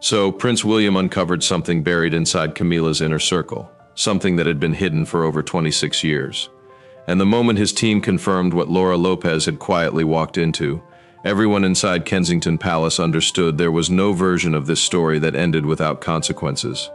So, Prince William uncovered something buried inside Camilla's inner circle, something that had been hidden for over 26 years. And the moment his team confirmed what Laura Lopes had quietly walked into, everyone inside Kensington Palace understood there was no version of this story that ended without consequences.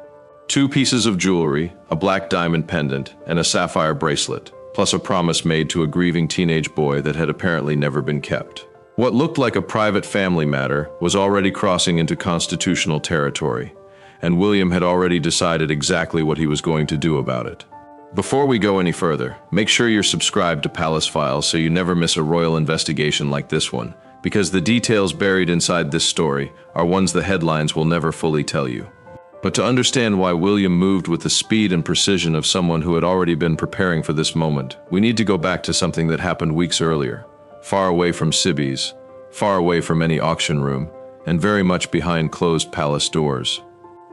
2 pieces of jewelry, a black diamond pendant, and a sapphire bracelet, plus a promise made to a grieving teenage boy that had apparently never been kept. What looked like a private family matter was already crossing into constitutional territory, and William had already decided exactly what he was going to do about it. Before we go any further, make sure you're subscribed to Palace Files so you never miss a royal investigation like this one, because the details buried inside this story are ones the headlines will never fully tell you. But to understand why William moved with the speed and precision of someone who had already been preparing for this moment, we need to go back to something that happened weeks earlier, far away from Sibby's, far away from any auction room, and very much behind closed palace doors.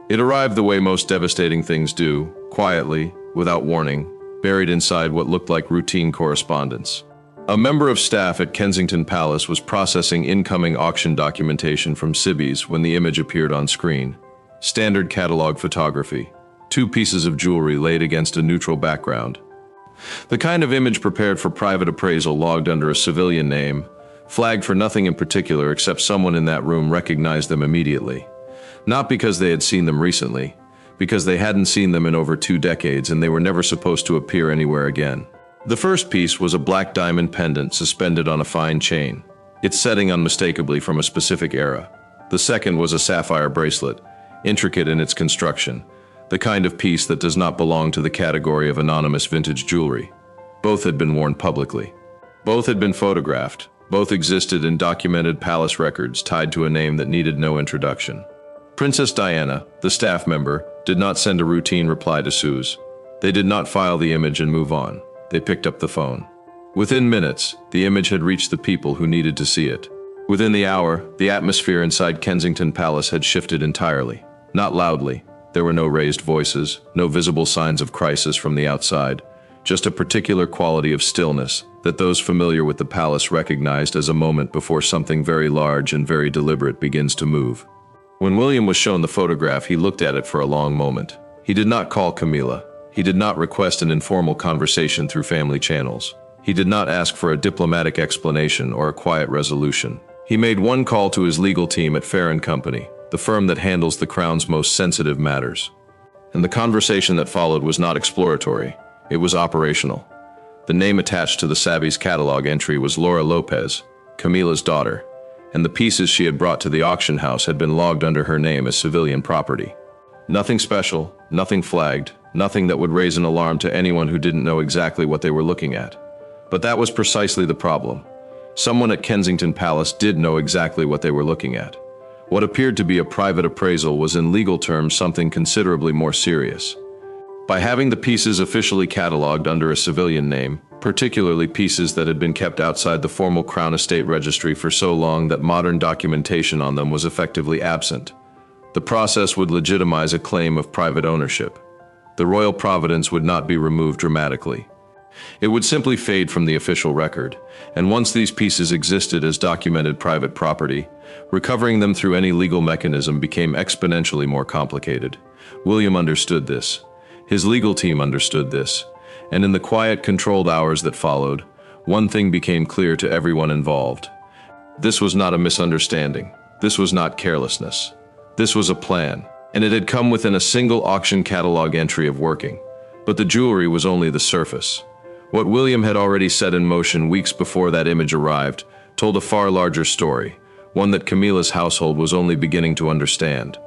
It arrived the way most devastating things do, quietly, without warning, buried inside what looked like routine correspondence. A member of staff at Kensington Palace was processing incoming auction documentation from Sibby's when the image appeared on screen. Standard catalog photography, 2 pieces of jewelry laid against a neutral background. The kind of image prepared for private appraisal logged under a civilian name, flagged for nothing in particular except someone in that room recognized them immediately. Not because they had seen them recently, because they hadn't seen them in over 2 decades and they were never supposed to appear anywhere again. The first piece was a black diamond pendant suspended on a fine chain, its setting unmistakably from a specific era. The second was a sapphire bracelet, intricate in its construction, the kind of piece that does not belong to the category of anonymous vintage jewelry. Both had been worn publicly. Both had been photographed. Both existed in documented palace records tied to a name that needed no introduction. Princess Diana, the staff member, did not send a routine reply to Suze. They did not file the image and move on. They picked up the phone. Within minutes, the image had reached the people who needed to see it. Within the hour, the atmosphere inside Kensington Palace had shifted entirely. Not loudly. There were no raised voices, no visible signs of crisis from the outside, just a particular quality of stillness that those familiar with the palace recognized as a moment before something very large and very deliberate begins to move. When William was shown the photograph, he looked at it for a long moment. He did not call Camilla. He did not request an informal conversation through family channels. He did not ask for a diplomatic explanation or a quiet resolution. He made one call to his legal team at Fair & Company, the firm that handles the Crown's most sensitive matters. And the conversation that followed was not exploratory, it was operational. The name attached to the Savvy's catalog entry was Laura Lopes, Camilla's daughter, and the pieces she had brought to the auction house had been logged under her name as civilian property. Nothing special, nothing flagged, nothing that would raise an alarm to anyone who didn't know exactly what they were looking at. But that was precisely the problem. Someone at Kensington Palace did know exactly what they were looking at. What appeared to be a private appraisal was in legal terms something considerably more serious. By having the pieces officially cataloged under a civilian name, particularly pieces that had been kept outside the formal Crown Estate Registry for so long that modern documentation on them was effectively absent, the process would legitimize a claim of private ownership. The royal providence would not be removed dramatically. It would simply fade from the official record, and once these pieces existed as documented private property, recovering them through any legal mechanism became exponentially more complicated. William understood this. His legal team understood this. And in the quiet, controlled hours that followed, one thing became clear to everyone involved. This was not a misunderstanding. This was not carelessness. This was a plan, and it had come within a single auction catalog entry of working. But the jewelry was only the surface. What William had already set in motion weeks before that image arrived told a far larger story, one that Camilla's household was only beginning to understand.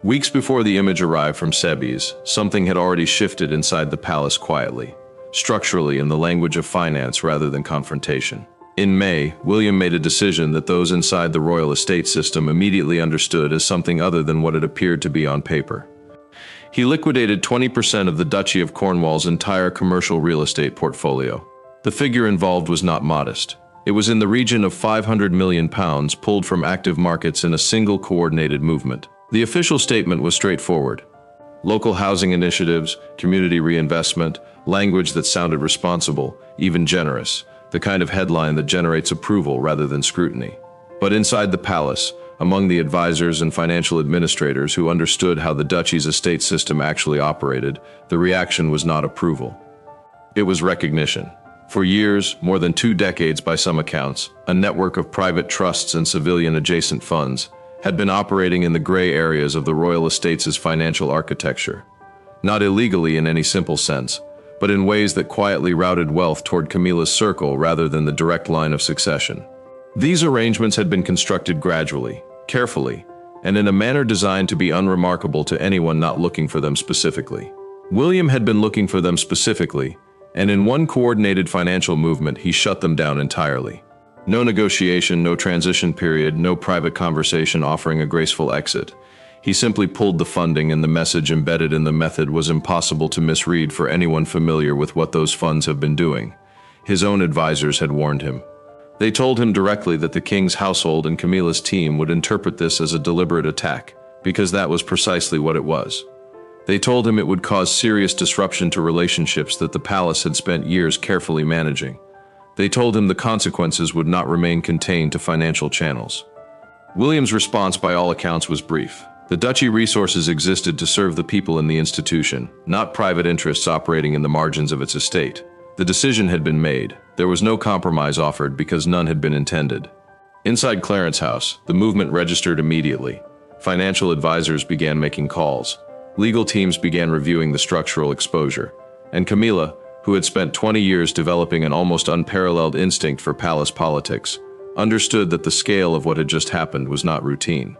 Weeks before the image arrived from Sibby's, something had already shifted inside the palace quietly, structurally in the language of finance rather than confrontation. In May, William made a decision that those inside the royal estate system immediately understood as something other than what it appeared to be on paper. He liquidated 20% of the Duchy of Cornwall's entire commercial real estate portfolio. The figure involved was not modest. It was in the region of £500 million pulled from active markets in a single coordinated movement. The official statement was straightforward. Local housing initiatives, community reinvestment, language that sounded responsible, even generous, the kind of headline that generates approval rather than scrutiny. But inside the palace, among the advisors and financial administrators who understood how the duchy's estate system actually operated, the reaction was not approval. It was recognition. For years, more than 2 decades by some accounts, a network of private trusts and civilian-adjacent funds had been operating in the gray areas of the royal estates' financial architecture. Not illegally in any simple sense, but in ways that quietly routed wealth toward Camilla's circle rather than the direct line of succession. These arrangements had been constructed gradually, carefully, and in a manner designed to be unremarkable to anyone not looking for them specifically. William had been looking for them specifically, and in one coordinated financial movement he shut them down entirely. No negotiation, no transition period, no private conversation offering a graceful exit. He simply pulled the funding, and the message embedded in the method was impossible to misread for anyone familiar with what those funds have been doing. His own advisors had warned him. They told him directly that the king's household and Camilla's team would interpret this as a deliberate attack, because that was precisely what it was. They told him it would cause serious disruption to relationships that the palace had spent years carefully managing. They told him the consequences would not remain contained to financial channels. William's response by all accounts was brief. The duchy resources existed to serve the people in the institution, not private interests operating in the margins of its estate. The decision had been made. There was no compromise offered because none had been intended. Inside Clarence House, the movement registered immediately. Financial advisors began making calls. Legal teams began reviewing the structural exposure. And Camilla, who had spent 20 years developing an almost unparalleled instinct for palace politics, understood that the scale of what had just happened was not routine.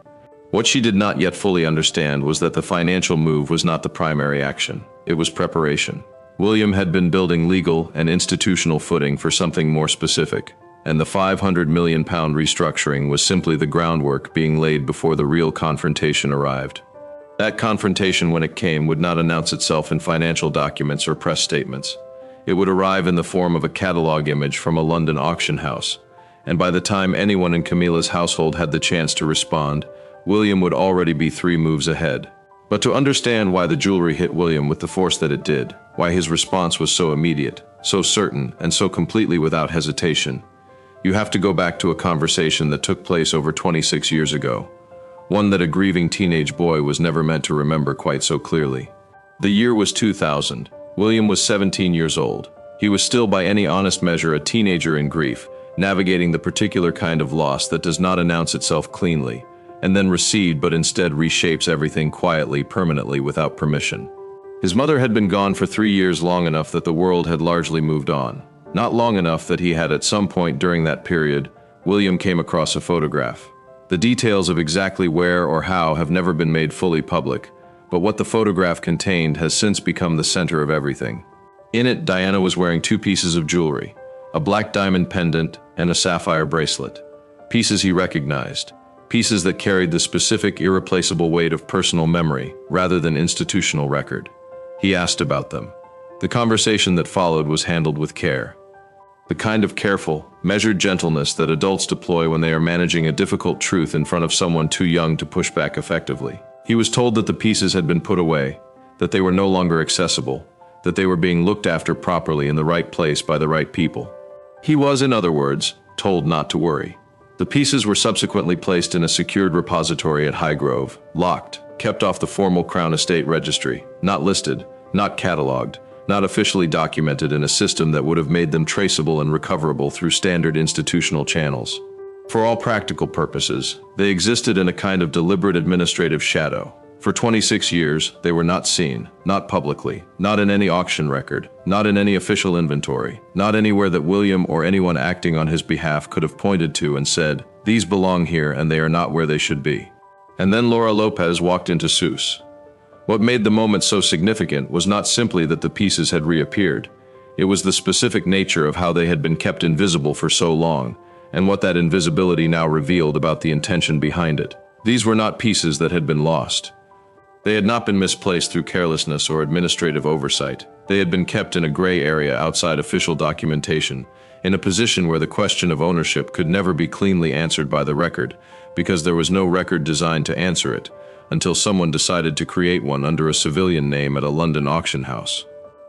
What she did not yet fully understand was that the financial move was not the primary action. It was preparation. William had been building legal and institutional footing for something more specific, and the £500 million restructuring was simply the groundwork being laid before the real confrontation arrived. That confrontation, when it came, would not announce itself in financial documents or press statements. It would arrive in the form of a catalog image from a London auction house, and by the time anyone in Camilla's household had the chance to respond, William would already be 3 moves ahead. But to understand why the jewelry hit William with the force that it did, why his response was so immediate, so certain, and so completely without hesitation, you have to go back to a conversation that took place over 26 years ago, one that a grieving teenage boy was never meant to remember quite so clearly. The year was 2000. William was 17 years old. He was still by any honest measure a teenager in grief, navigating the particular kind of loss that does not announce itself cleanly, and then recede but instead reshapes everything quietly, permanently, without permission. His mother had been gone for 3 years, long enough that the world had largely moved on. Not long enough that he had at some point during that period, William came across a photograph. The details of exactly where or how have never been made fully public, but what the photograph contained has since become the center of everything. In it, Diana was wearing 2 pieces of jewelry, a black diamond pendant and a sapphire bracelet. Pieces he recognized. Pieces that carried the specific, irreplaceable weight of personal memory rather than institutional record. He asked about them. The conversation that followed was handled with care. The kind of careful, measured gentleness that adults deploy when they are managing a difficult truth in front of someone too young to push back effectively. He was told that the pieces had been put away, that they were no longer accessible, that they were being looked after properly in the right place by the right people. He was, in other words, told not to worry. The pieces were subsequently placed in a secured repository at Highgrove, locked, kept off the formal Crown Estate registry, not listed, not catalogued, not officially documented in a system that would have made them traceable and recoverable through standard institutional channels. For all practical purposes, they existed in a kind of deliberate administrative shadow. For 26 years, they were not seen, not publicly, not in any auction record, not in any official inventory, not anywhere that William or anyone acting on his behalf could have pointed to and said, "These belong here and they are not where they should be." And then Laura Lopes walked into Seuss. What made the moment so significant was not simply that the pieces had reappeared. It was the specific nature of how they had been kept invisible for so long, and what that invisibility now revealed about the intention behind it. These were not pieces that had been lost. They had not been misplaced through carelessness or administrative oversight. They had been kept in a gray area outside official documentation, in a position where the question of ownership could never be cleanly answered by the record, because there was no record designed to answer it, until someone decided to create one under a civilian name at a London auction house.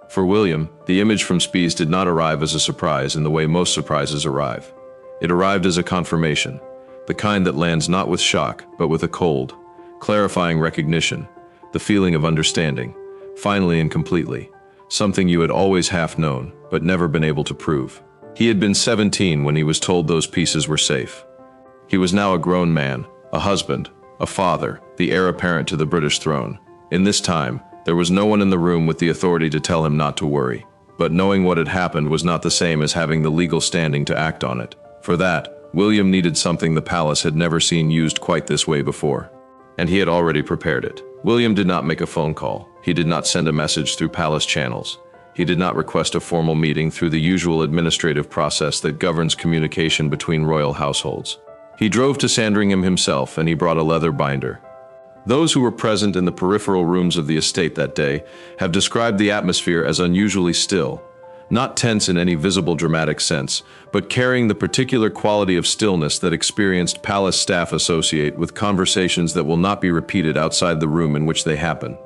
For William, the image from Spies did not arrive as a surprise in the way most surprises arrive. It arrived as a confirmation. the kind that lands not with shock, but with a cold, clarifying recognition, the feeling of understanding, finally and completely, something you had always half known, but never been able to prove. He had been 17 when he was told those pieces were safe. He was now a grown man, a husband, a father, the heir apparent to the British throne. In this time, there was no one in the room with the authority to tell him not to worry. But knowing what had happened was not the same as having the legal standing to act on it. For that, William needed something the palace had never seen used quite this way before. And he had already prepared it. William did not make a phone call. He did not send a message through palace channels. He did not request a formal meeting through the usual administrative process that governs communication between royal households. He drove to Sandringham himself, and he brought a leather binder. Those who were present in the peripheral rooms of the estate that day have described the atmosphere as unusually still, not tense in any visible dramatic sense, but carrying the particular quality of stillness that experienced palace staff associate with conversations that will not be repeated outside the room in which they happen.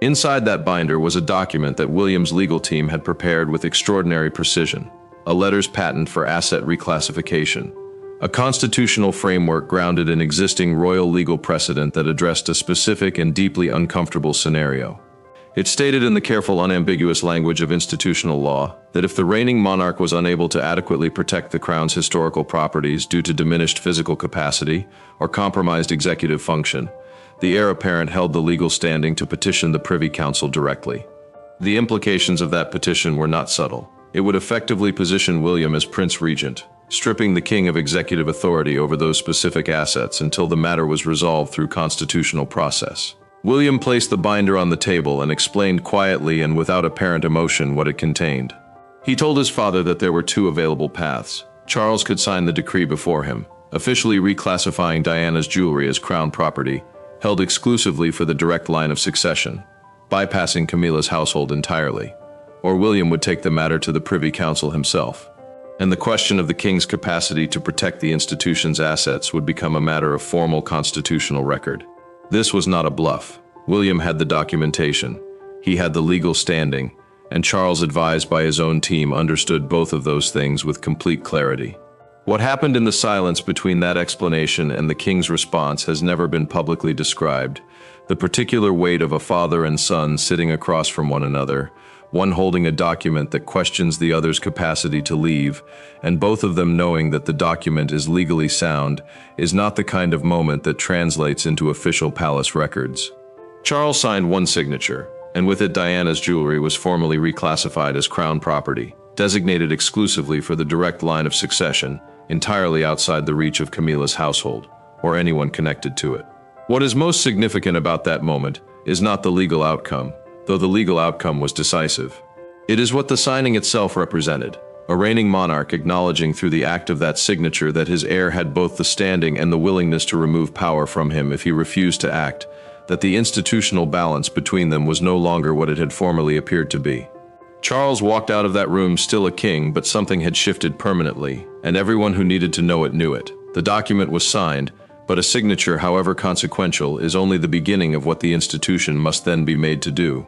Inside that binder was a document that William's legal team had prepared with extraordinary precision, a letters patent for asset reclassification, a constitutional framework grounded in existing royal legal precedent that addressed a specific and deeply uncomfortable scenario. It stated in the careful, unambiguous language of institutional law that if the reigning monarch was unable to adequately protect the crown's historical properties due to diminished physical capacity or compromised executive function, the heir apparent held the legal standing to petition the Privy Council directly. The implications of that petition were not subtle. It would effectively position William as Prince Regent, stripping the king of executive authority over those specific assets until the matter was resolved through constitutional process. William placed the binder on the table and explained quietly and without apparent emotion what it contained. He told his father that there were two available paths. Charles could sign the decree before him, officially reclassifying Diana's jewelry as crown property, held exclusively for the direct line of succession, bypassing Camilla's household entirely. Or William would take the matter to the Privy Council himself, and the question of the king's capacity to protect the institution's assets would become a matter of formal constitutional record. This was not a bluff. William had the documentation, he had the legal standing, and Charles, advised by his own team, understood both of those things with complete clarity. What happened in the silence between that explanation and the king's response has never been publicly described. The particular weight of a father and son sitting across from one another, one holding a document that questions the other's capacity to leave, and both of them knowing that the document is legally sound, is not the kind of moment that translates into official palace records. Charles signed one signature, and with it Diana's jewelry was formally reclassified as crown property, designated exclusively for the direct line of succession, entirely outside the reach of Camilla's household, or anyone connected to it. What is most significant about that moment is not the legal outcome, though the legal outcome was decisive. It is what the signing itself represented, a reigning monarch acknowledging through the act of that signature that his heir had both the standing and the willingness to remove power from him if he refused to act, that the institutional balance between them was no longer what it had formerly appeared to be. Charles walked out of that room still a king, but something had shifted permanently, and everyone who needed to know it knew it. The document was signed, but a signature, however consequential, is only the beginning of what the institution must then be made to do.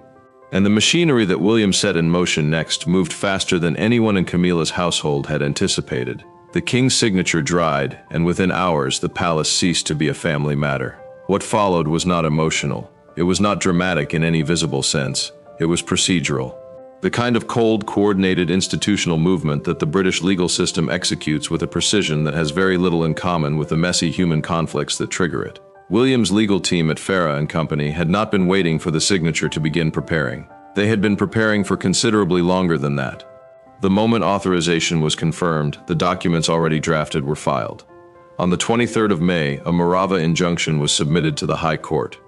And the machinery that William set in motion next moved faster than anyone in Camilla's household had anticipated. The king's signature dried, and within hours the palace ceased to be a family matter. What followed was not emotional. It was not dramatic in any visible sense. It was procedural. The kind of cold, coordinated institutional movement that the British legal system executes with a precision that has very little in common with the messy human conflicts that trigger it. William's legal team at Farah & Company had not been waiting for the signature to begin preparing. They had been preparing for considerably longer than that. The moment authorization was confirmed, the documents already drafted were filed. On the 23rd of May, a Morava injunction was submitted to the High Court.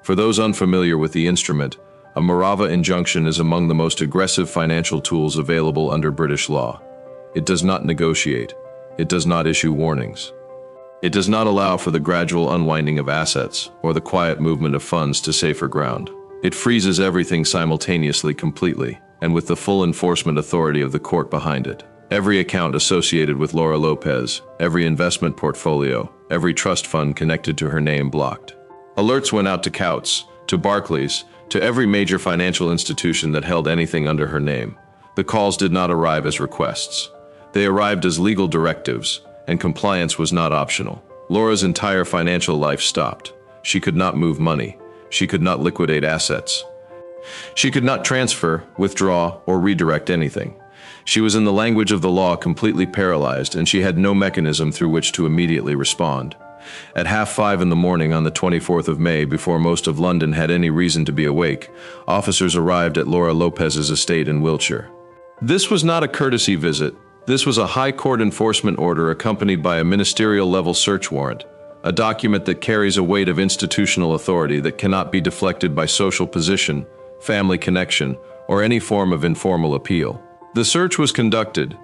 For those unfamiliar with the instrument, a Morava injunction is among the most aggressive financial tools available under British law. It does not negotiate. It does not issue warnings. It does not allow for the gradual unwinding of assets or the quiet movement of funds to safer ground. It freezes everything simultaneously, completely, and with the full enforcement authority of the court behind it. Every account associated with Laura Lopes, every investment portfolio, every trust fund connected to her name blocked. Alerts went out to Coutts, to Barclays, to every major financial institution that held anything under her name. The calls did not arrive as requests. They arrived as legal directives, and compliance was not optional. Laura's entire financial life stopped. She could not move money. She could not liquidate assets. She could not transfer, withdraw, or redirect anything. She was, in the language of the law, completely paralyzed, and she had no mechanism through which to immediately respond. At 5:30 in the morning on the 24th of May, before most of London had any reason to be awake, officers arrived at Laura Lopes's estate in Wiltshire. This was not a courtesy visit. This was a high court enforcement order accompanied by a ministerial-level search warrant, a document that carries a weight of institutional authority that cannot be deflected by social position, family connection, or any form of informal appeal. The search was conducted.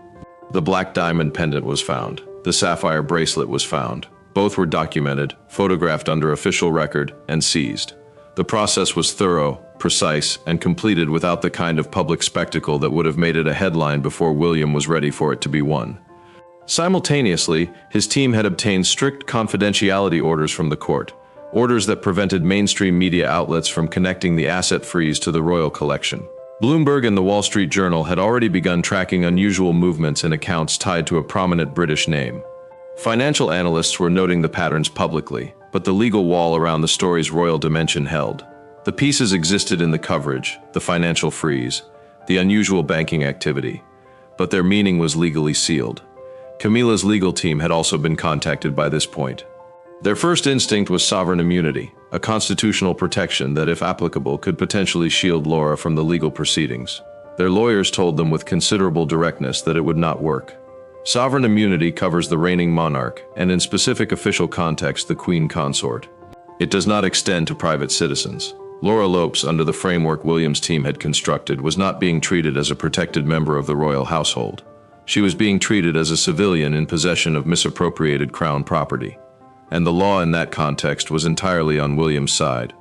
The black diamond pendant was found. The sapphire bracelet was found. Both were documented, photographed under official record, and seized. The process was thorough, precise, and completed without the kind of public spectacle that would have made it a headline before William was ready for it to be one. Simultaneously, his team had obtained strict confidentiality orders from the court, orders that prevented mainstream media outlets from connecting the asset freeze to the royal collection. Bloomberg and the Wall Street Journal had already begun tracking unusual movements in accounts tied to a prominent British name. Financial analysts were noting the patterns publicly, but the legal wall around the story's royal dimension held. The pieces existed in the coverage, the financial freeze, the unusual banking activity, but their meaning was legally sealed. Camilla's legal team had also been contacted by this point. Their first instinct was sovereign immunity, a constitutional protection that, if applicable, could potentially shield Laura from the legal proceedings. Their lawyers told them with considerable directness that it would not work. Sovereign immunity covers the reigning monarch, and in specific official context, the Queen Consort. It does not extend to private citizens. Laura Lopes, under the framework William's team had constructed, was not being treated as a protected member of the royal household. She was being treated as a civilian in possession of misappropriated crown property. And the law in that context was entirely on William's side.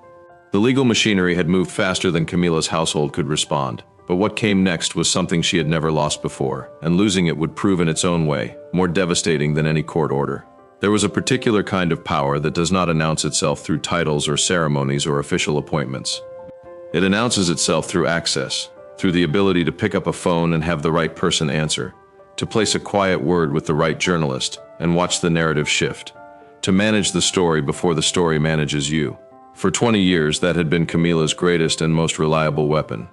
The legal machinery had moved faster than Camilla's household could respond. But what came next was something she had never lost before, and losing it would prove in its own way more devastating than any court order. There was a particular kind of power that does not announce itself through titles or ceremonies or official appointments. It announces itself through access, through the ability to pick up a phone and have the right person answer, to place a quiet word with the right journalist and watch the narrative shift, to manage the story before the story manages you. For 20 years, that had been Camilla's greatest and most reliable weapon.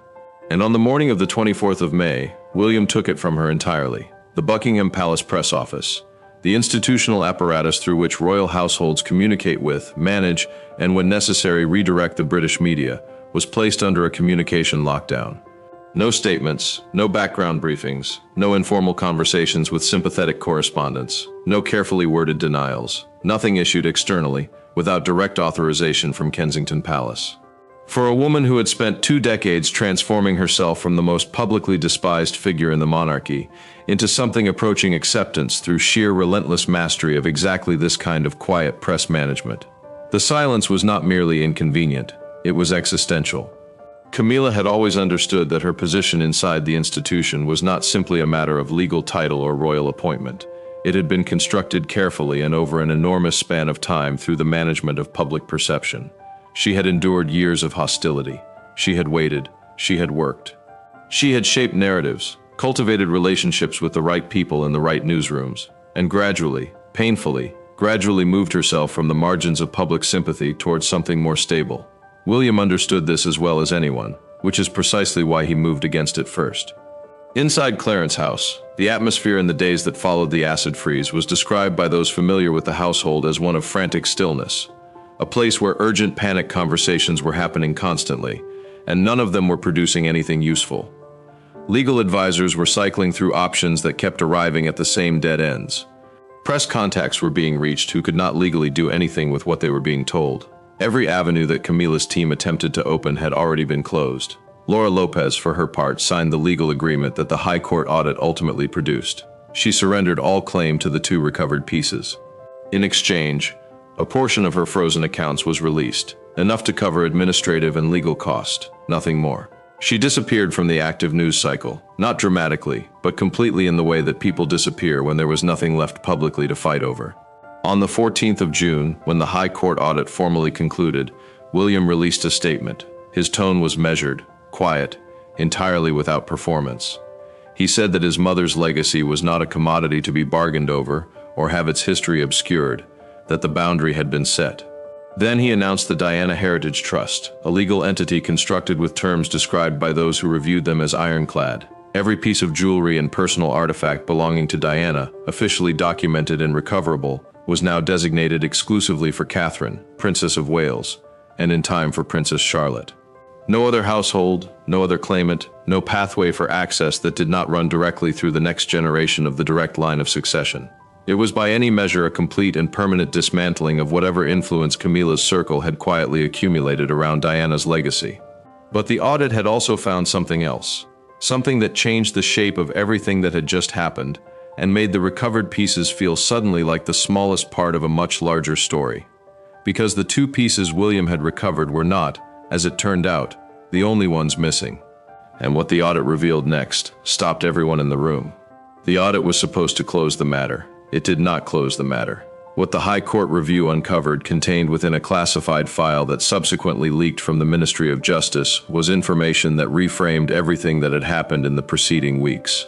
And on the morning of the 24th of May, William took it from her entirely. The Buckingham Palace press office, the institutional apparatus through which royal households communicate with, manage, and when necessary redirect the British media, was placed under a communication lockdown. No statements, no background briefings, no informal conversations with sympathetic correspondents, no carefully worded denials, nothing issued externally, without direct authorization from Kensington Palace. For a woman who had spent 2 decades transforming herself from the most publicly despised figure in the monarchy into something approaching acceptance through sheer relentless mastery of exactly this kind of quiet press management. The silence was not merely inconvenient, it was existential. Camilla had always understood that her position inside the institution was not simply a matter of legal title or royal appointment. It had been constructed carefully and over an enormous span of time through the management of public perception. She had endured years of hostility. She had waited. She had worked. She had shaped narratives, cultivated relationships with the right people in the right newsrooms, and gradually, painfully, moved herself from the margins of public sympathy towards something more stable. William understood this as well as anyone, which is precisely why he moved against it first. Inside Clarence House, the atmosphere in the days that followed the acid freeze was described by those familiar with the household as one of frantic stillness. A place where urgent panic conversations were happening constantly, and none of them were producing anything useful. Legal advisors were cycling through options that kept arriving at the same dead ends. Press contacts were being reached who could not legally do anything with what they were being told. Every avenue that Camilla's team attempted to open had already been closed. Laura Lopes, for her part, signed the legal agreement that the High Court audit ultimately produced. She surrendered all claim to the 2 recovered pieces. In exchange, a portion of her frozen accounts was released, enough to cover administrative and legal cost, nothing more. She disappeared from the active news cycle, not dramatically, but completely in the way that people disappear when there was nothing left publicly to fight over. On the 14th of June, when the High Court audit formally concluded, William released a statement. His tone was measured, quiet, entirely without performance. He said that his mother's legacy was not a commodity to be bargained over or have its history obscured, that the boundary had been set. Then he announced the Diana Heritage Trust, a legal entity constructed with terms described by those who reviewed them as ironclad. Every piece of jewelry and personal artifact belonging to Diana, officially documented and recoverable, was now designated exclusively for Catherine, Princess of Wales, and in time for Princess Charlotte. No other household, no other claimant, no pathway for access that did not run directly through the next generation of the direct line of succession. It was by any measure a complete and permanent dismantling of whatever influence Camilla's circle had quietly accumulated around Diana's legacy. But the audit had also found something else, something that changed the shape of everything that had just happened and made the recovered pieces feel suddenly like the smallest part of a much larger story. Because the two pieces William had recovered were not, as it turned out, the only ones missing. And what the audit revealed next stopped everyone in the room. The audit was supposed to close the matter. It did not close the matter. What the High Court review uncovered, contained within a classified file that subsequently leaked from the Ministry of Justice, was information that reframed everything that had happened in the preceding weeks.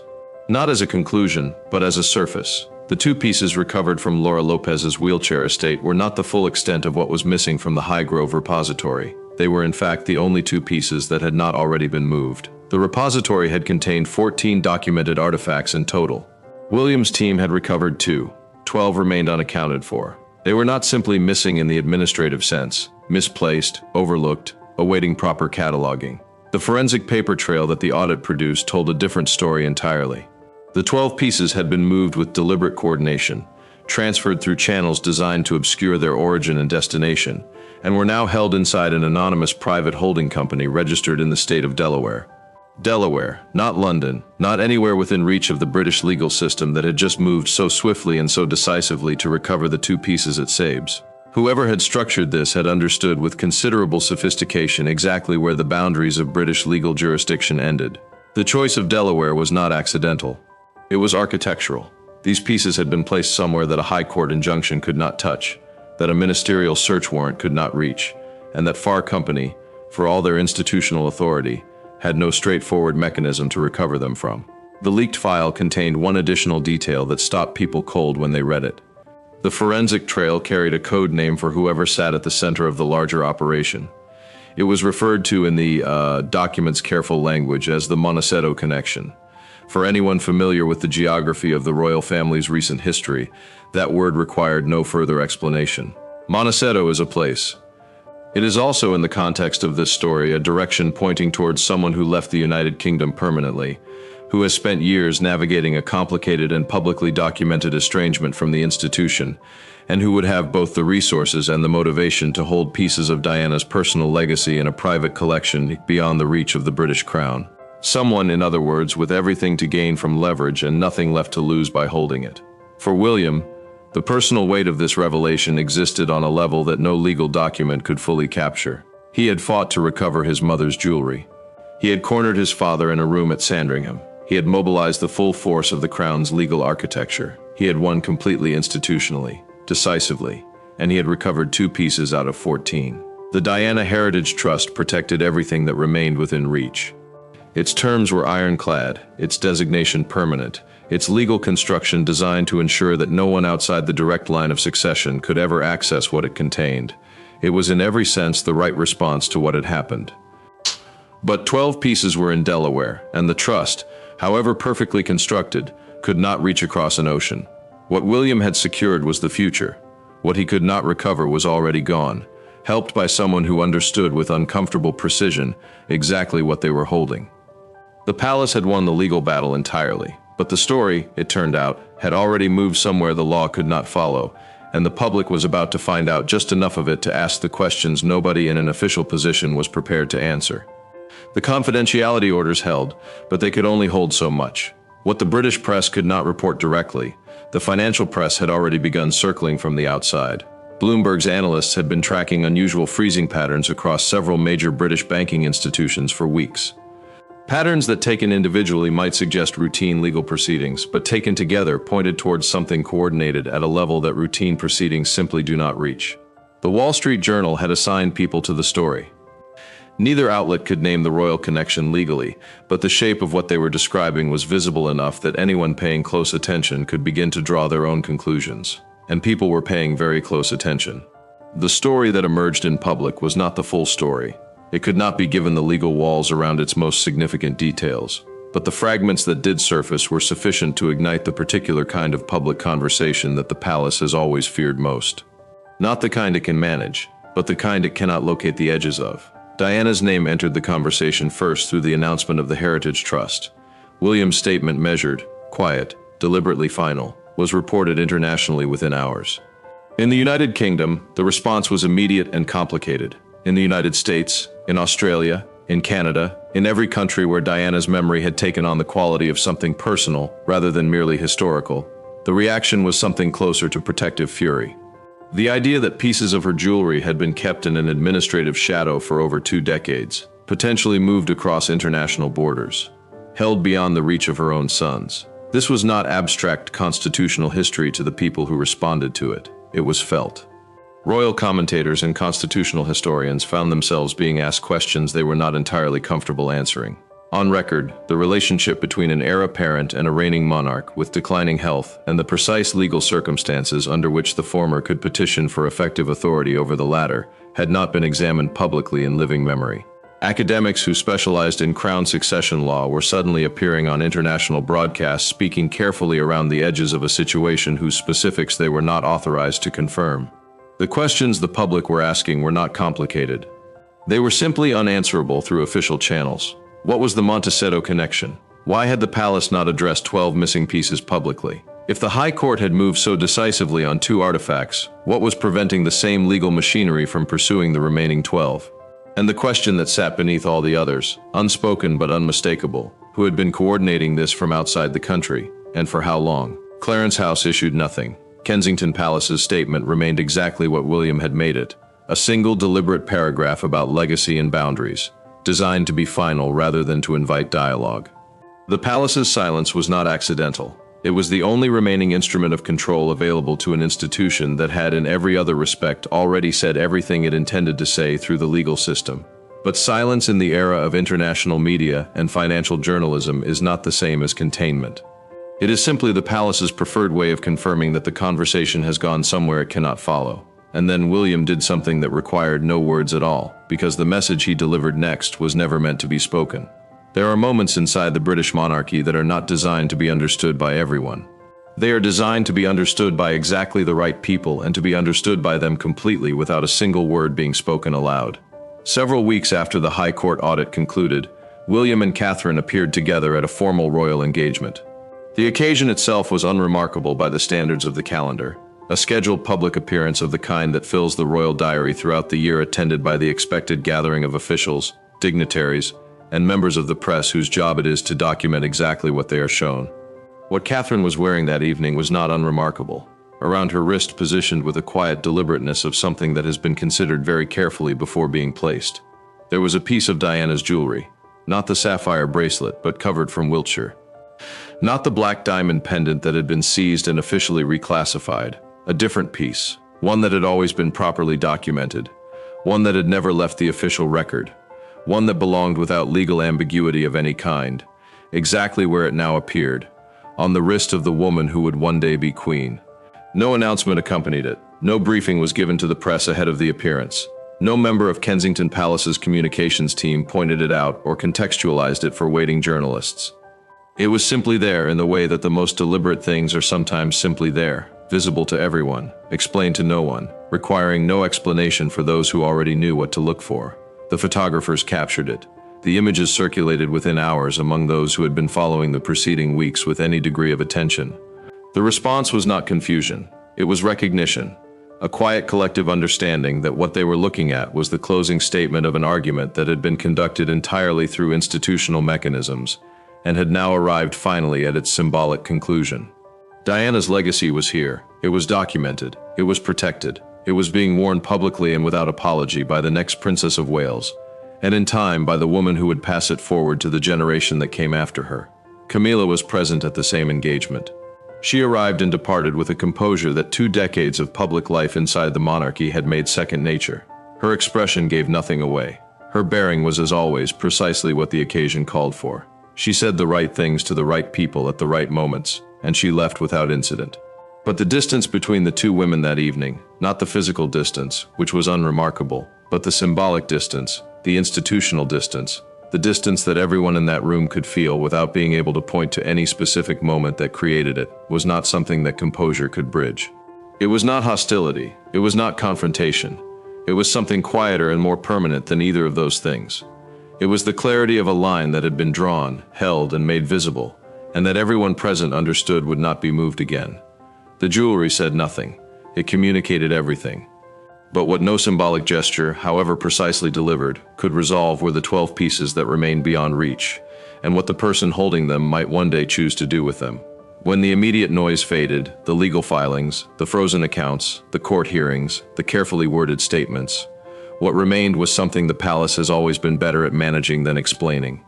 Not as a conclusion, but as a surface. The two pieces recovered from Laura Lopes's wheelchair estate were not the full extent of what was missing from the Highgrove repository. They were in fact the only two pieces that had not already been moved. The repository had contained 14 documented artifacts in total. William's team had recovered 2. 12 remained unaccounted for. They were not simply missing in the administrative sense, misplaced, overlooked, awaiting proper cataloging. The forensic paper trail that the audit produced told a different story entirely. The 12 pieces had been moved with deliberate coordination, transferred through channels designed to obscure their origin and destination, and were now held inside an anonymous private holding company registered in the state of Delaware. Delaware, not London, not anywhere within reach of the British legal system that had just moved so swiftly and so decisively to recover the two pieces at Sabes. Whoever had structured this had understood with considerable sophistication exactly where the boundaries of British legal jurisdiction ended. The choice of Delaware was not accidental. It was architectural. These pieces had been placed somewhere that a high court injunction could not touch, that a ministerial search warrant could not reach, and that Far Company, for all their institutional authority, had no straightforward mechanism to recover them from. The leaked file contained one additional detail that stopped people cold when they read it. The forensic trail carried a code name for whoever sat at the center of the larger operation. It was referred to in the document's careful language as the Monarchy connection. For anyone familiar with the geography of the royal family's recent history, that word required no further explanation. Monarchy is a place. It is also, in the context of this story, a direction pointing towards someone who left the United Kingdom permanently, who has spent years navigating a complicated and publicly documented estrangement from the institution, and who would have both the resources and the motivation to hold pieces of Diana's personal legacy in a private collection beyond the reach of the British Crown. Someone, in other words, with everything to gain from leverage and nothing left to lose by holding it. For William, the personal weight of this revelation existed on a level that no legal document could fully capture. He had fought to recover his mother's jewelry. He had cornered his father in a room at Sandringham. He had mobilized the full force of the Crown's legal architecture. He had won completely institutionally, decisively, and he had recovered 2 pieces out of 14. The Diana Heritage Trust protected everything that remained within reach. Its terms were ironclad, its designation permanent, its legal construction designed to ensure that no one outside the direct line of succession could ever access what it contained. It was in every sense the right response to what had happened. But 12 pieces were in Delaware, and the trust, however perfectly constructed, could not reach across an ocean. What William had secured was the future. What he could not recover was already gone, helped by someone who understood with uncomfortable precision exactly what they were holding. The palace had won the legal battle entirely. But the story, it turned out, had already moved somewhere the law could not follow, and the public was about to find out just enough of it to ask the questions nobody in an official position was prepared to answer. The confidentiality orders held, but they could only hold so much. What the British press could not report directly, the financial press had already begun circling from the outside. Bloomberg's analysts had been tracking unusual freezing patterns across several major British banking institutions for weeks. Patterns that taken individually might suggest routine legal proceedings, but taken together pointed towards something coordinated at a level that routine proceedings simply do not reach. The Wall Street Journal had assigned people to the story. Neither outlet could name the royal connection legally, but the shape of what they were describing was visible enough that anyone paying close attention could begin to draw their own conclusions. and people were paying very close attention. The story that emerged in public was not the full story. It could not be given the legal walls around its most significant details, but the fragments that did surface were sufficient to ignite the particular kind of public conversation that the palace has always feared most. Not the kind it can manage, but the kind it cannot locate the edges of. Diana's name entered the conversation first through the announcement of the Heritage Trust. William's statement, measured, quiet, deliberately final, was reported internationally within hours. In the United Kingdom, the response was immediate and complicated. In the United States, in Australia, in Canada, in every country where Diana's memory had taken on the quality of something personal rather than merely historical, the reaction was something closer to protective fury. The idea that pieces of her jewelry had been kept in an administrative shadow for over 2 decades, potentially moved across international borders, held beyond the reach of her own sons. This was not abstract constitutional history to the people who responded to it. It was felt. Royal commentators and constitutional historians found themselves being asked questions they were not entirely comfortable answering. On record, the relationship between an heir apparent and a reigning monarch with declining health and the precise legal circumstances under which the former could petition for effective authority over the latter had not been examined publicly in living memory. Academics who specialized in crown succession law were suddenly appearing on international broadcasts speaking carefully around the edges of a situation whose specifics they were not authorized to confirm. The questions the public were asking were not complicated. They were simply unanswerable through official channels. What was the Montecito connection? Why had the palace not addressed 12 missing pieces publicly? If the High Court had moved so decisively on 2 artifacts, what was preventing the same legal machinery from pursuing the remaining 12? And the question that sat beneath all the others, unspoken but unmistakable, who had been coordinating this from outside the country, and for how long? Clarence House issued nothing. Kensington Palace's statement remained exactly what William had made it, a single deliberate paragraph about legacy and boundaries, designed to be final rather than to invite dialogue. The palace's silence was not accidental. It was the only remaining instrument of control available to an institution that had in every other respect already said everything it intended to say through the legal system. But silence in the era of international media and financial journalism is not the same as containment. It is simply the palace's preferred way of confirming that the conversation has gone somewhere it cannot follow. And then William did something that required no words at all, because the message he delivered next was never meant to be spoken. There are moments inside the British monarchy that are not designed to be understood by everyone. They are designed to be understood by exactly the right people and to be understood by them completely without a single word being spoken aloud. Several weeks after the High Court audit concluded, William and Catherine appeared together at a formal royal engagement. The occasion itself was unremarkable by the standards of the calendar, a scheduled public appearance of the kind that fills the royal diary throughout the year, attended by the expected gathering of officials, dignitaries, and members of the press whose job it is to document exactly what they are shown. What Catherine was wearing that evening was not unremarkable. Around her wrist, positioned with a quiet deliberateness of something that has been considered very carefully before being placed, there was a piece of Diana's jewelry, not the sapphire bracelet, but covered from Wiltshire. Not the black diamond pendant that had been seized and officially reclassified, a different piece, one that had always been properly documented, one that had never left the official record, one that belonged without legal ambiguity of any kind, exactly where it now appeared, on the wrist of the woman who would one day be queen. No announcement accompanied it. No briefing was given to the press ahead of the appearance. No member of Kensington Palace's communications team pointed it out or contextualized it for waiting journalists. It was simply there in the way that the most deliberate things are sometimes simply there, visible to everyone, explained to no one, requiring no explanation for those who already knew what to look for. The photographers captured it. The images circulated within hours among those who had been following the preceding weeks with any degree of attention. The response was not confusion. It was recognition, a quiet collective understanding that what they were looking at was the closing statement of an argument that had been conducted entirely through institutional mechanisms and had now arrived finally at its symbolic conclusion. Diana's legacy was here. It was documented. It was protected. It was being worn publicly and without apology by the next Princess of Wales, and in time by the woman who would pass it forward to the generation that came after her. Camilla was present at the same engagement. She arrived and departed with a composure that 2 decades of public life inside the monarchy had made second nature. Her expression gave nothing away. Her bearing was, as always, precisely what the occasion called for. She said the right things to the right people at the right moments, and she left without incident. But the distance between the two women that evening, not the physical distance, which was unremarkable, but the symbolic distance, the institutional distance, the distance that everyone in that room could feel without being able to point to any specific moment that created it, was not something that composure could bridge. It was not hostility, it was not confrontation. It was something quieter and more permanent than either of those things. It was the clarity of a line that had been drawn, held, and made visible, and that everyone present understood would not be moved again. The jewelry said nothing. It communicated everything. But what no symbolic gesture, however precisely delivered, could resolve were the 12 pieces that remained beyond reach, and what the person holding them might one day choose to do with them. When the immediate noise faded, the legal filings, the frozen accounts, the court hearings, the carefully worded statements, what remained was something the palace has always been better at managing than explaining.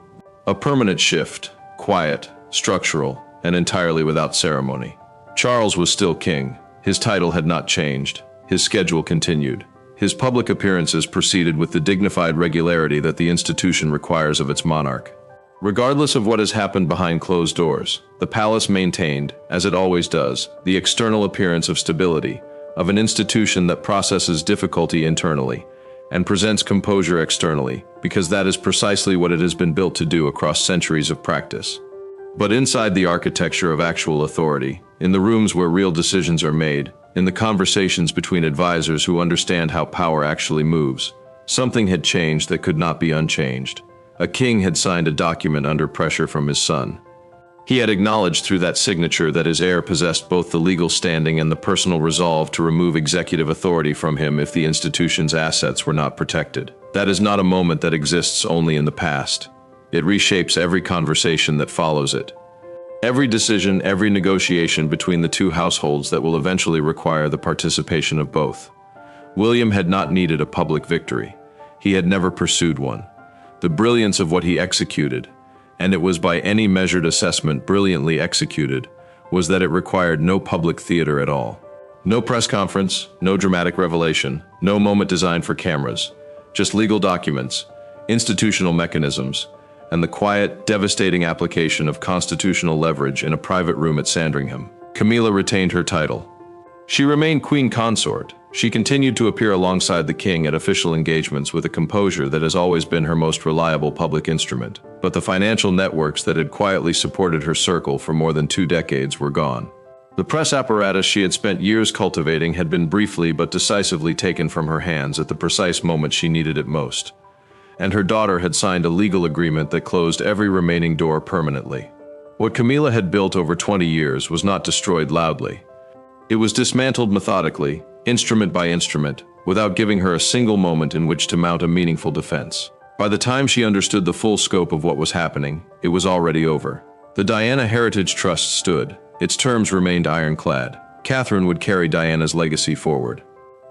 A permanent shift, quiet, structural, and entirely without ceremony. Charles was still king. His title had not changed. His schedule continued. His public appearances proceeded with the dignified regularity that the institution requires of its monarch. Regardless of what has happened behind closed doors, the palace maintained, as it always does, the external appearance of stability, of an institution that processes difficulty internally, and presents composure externally, because that is precisely what it has been built to do across centuries of practice. But inside the architecture of actual authority, in the rooms where real decisions are made, in the conversations between advisors who understand how power actually moves, something had changed that could not be unchanged. A king had signed a document under pressure from his son. He had acknowledged through that signature that his heir possessed both the legal standing and the personal resolve to remove executive authority from him if the institution's assets were not protected. That is not a moment that exists only in the past. It reshapes every conversation that follows it. Every decision, every negotiation between the two households that will eventually require the participation of both. William had not needed a public victory. He had never pursued one. The brilliance of what he executed, and it was by any measured assessment brilliantly executed, was that it required no public theater at all. No press conference, no dramatic revelation, no moment designed for cameras, just legal documents, institutional mechanisms, and the quiet, devastating application of constitutional leverage in a private room at Sandringham. Camilla retained her title. She remained queen consort. She continued to appear alongside the king at official engagements with a composure that has always been her most reliable public instrument. But the financial networks that had quietly supported her circle for more than 2 decades were gone. The press apparatus she had spent years cultivating had been briefly but decisively taken from her hands at the precise moment she needed it most. And her daughter had signed a legal agreement that closed every remaining door permanently. What Camilla had built over 20 years was not destroyed loudly. It was dismantled methodically, instrument by instrument, without giving her a single moment in which to mount a meaningful defense. By the time she understood the full scope of what was happening, it was already over. The Diana Heritage Trust stood. Its terms remained ironclad. Catherine would carry Diana's legacy forward.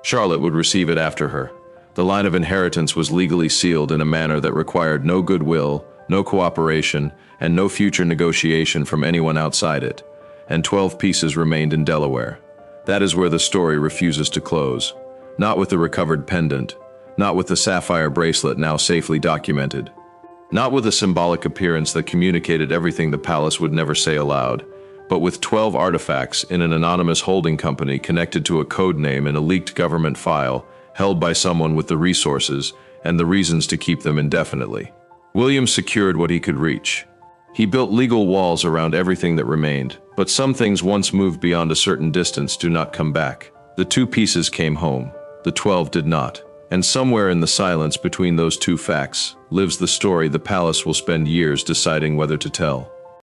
Charlotte would receive it after her. The line of inheritance was legally sealed in a manner that required no goodwill, no cooperation, and no future negotiation from anyone outside it. And 12 pieces remained in Delaware. That is where the story refuses to close. Not with the recovered pendant, not with the sapphire bracelet now safely documented, not with a symbolic appearance that communicated everything the palace would never say aloud, but with 12 artifacts in an anonymous holding company connected to a code name in a leaked government file, held by someone with the resources and the reasons to keep them indefinitely. William secured what he could reach. He built legal walls around everything that remained, but some things once moved beyond a certain distance do not come back. The 2 pieces came home, the 12 did not. And somewhere in the silence between those 2 facts lives the story the palace will spend years deciding whether to tell.